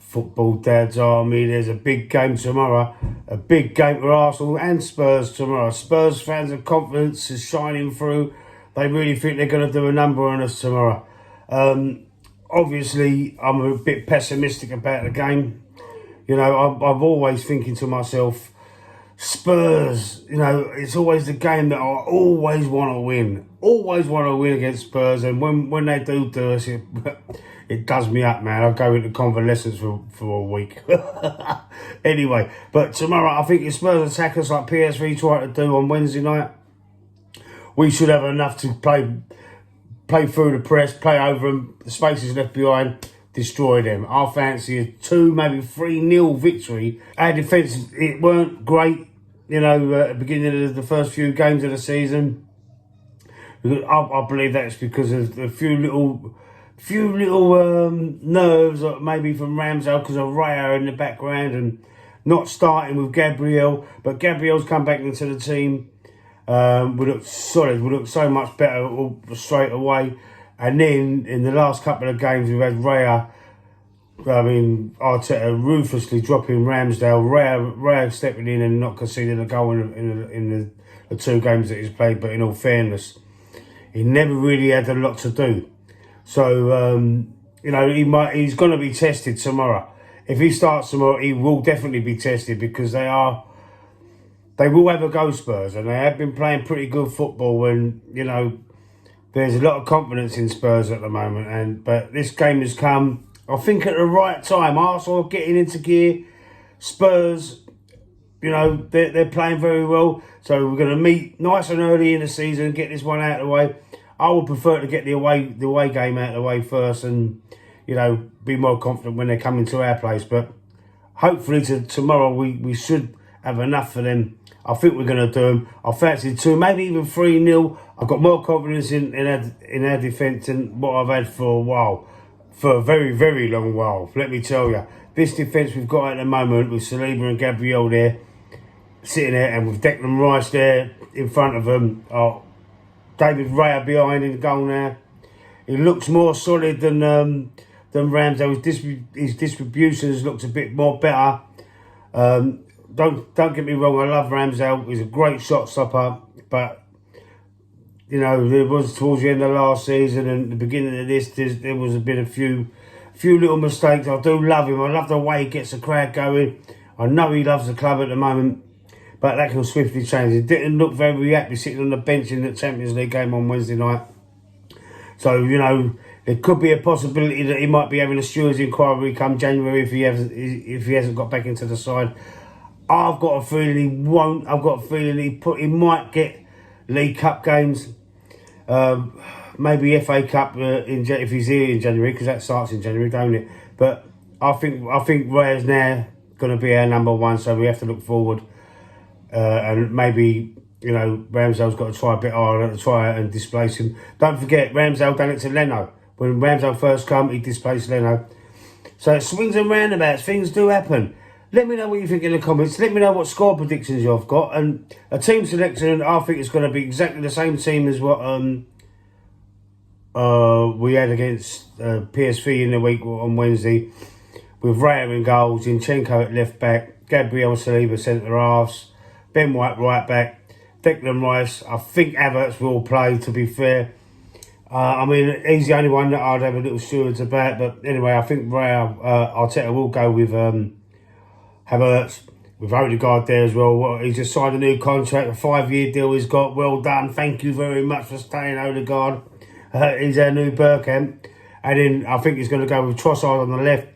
football dads are me. There's a big game tomorrow. A big game for Arsenal and Spurs tomorrow. Spurs fans' of confidence is shining through. They really think they're going to do a number on us tomorrow. Obviously, I'm a bit pessimistic about the game. You know, I'm always thinking to myself, Spurs, you know, it's always the game that I always want to win. Always want to win against Spurs. And when they do us, it does me up, man. I go into convalescence for a week. Anyway, but tomorrow, I think if Spurs attack us like PSV tried to do on Wednesday night, we should have enough to play through the press, play over them, the spaces left behind, destroy them. I fancy a 2, maybe 3-0 victory. Our defence, it weren't great, you know, at the beginning of the first few games of the season. I believe that's because of a few little nerves, maybe from Ramsdale because of Raya in the background and not starting with Gabriel. But Gabriel's come back into the team. We looked solid. We looked so much better straight away. And then in the last couple of games, we've had Raya. I mean, Arteta ruthlessly dropping Ramsdale. Raya stepping in and not conceding a goal in the 2 games that he's played. But in all fairness, he never really had a lot to do. So, you know, he's going to be tested tomorrow. If he starts tomorrow, he will definitely be tested because they will have a go, Spurs, and they have been playing pretty good football. And you know, there's a lot of confidence in Spurs at the moment. But this game has come, I think, at the right time. Arsenal getting into gear. Spurs, you know, they're playing very well. So we're going to meet nice and early in the season and get this one out of the way. I would prefer to get the away game out of the way first, and you know, be more confident when they come into our place. But hopefully tomorrow we should have enough for them. I think we're going to do them. I fancy 2, maybe even 3-0. I've got more confidence in our defence than what I've had for a while. For a very, very long while. Let me tell you. This defence we've got at the moment with Saliba and Gabriel there, sitting there, and with Declan Rice there in front of them. David Raya behind in the goal now. He looks more solid than Ramsdale. His distributions looks a bit more better. Don't get me wrong, I love Ramsdale. He's a great shot stopper, but you know, there was towards the end of last season and the beginning of this, there was a few little mistakes. I do love him. I love the way he gets the crowd going. I know he loves the club at the moment, but that can swiftly change. He didn't look very happy sitting on the bench in the Champions League game on Wednesday night. So, you know, there could be a possibility that he might be having a stewards inquiry come January if he hasn't got back into the side. I've got a feeling he won't. I've got a feeling he might get League Cup games, maybe FA Cup if he's here in January, because that starts in January, don't it? But I think Raya's now going to be our number 1, so we have to look forward. And maybe, you know, Ramsdale's got to try a bit harder to try and displace him. Don't forget, Ramsdale done it to Leno. When Ramsdale first come, he displaced Leno. So it swings and roundabouts. Things do happen. Let me know what you think in the comments. Let me know what score predictions you've got. And a team selection, I think it's going to be exactly the same team as what we had against PSV in the week on Wednesday. With Raya in goal, Zinchenko at left back, Gabriel Saliba centre halves, Ben White right back, Declan Rice. I think Havertz will play, to be fair. I mean, he's the only one that I'd have a little stewards about. But anyway, I think Arteta will go with Havertz, with Odegaard there as well. He's just signed a new contract, a 5-year deal he's got. Well done. Thank you very much for staying, Odegaard. He's our new Bergkamp. And then I think he's going to go with Trossard on the left,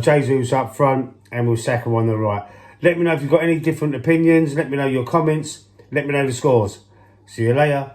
Jesus up front, and with Saka on the right. Let me know if you've got any different opinions. Let me know your comments. Let me know the scores. See you later.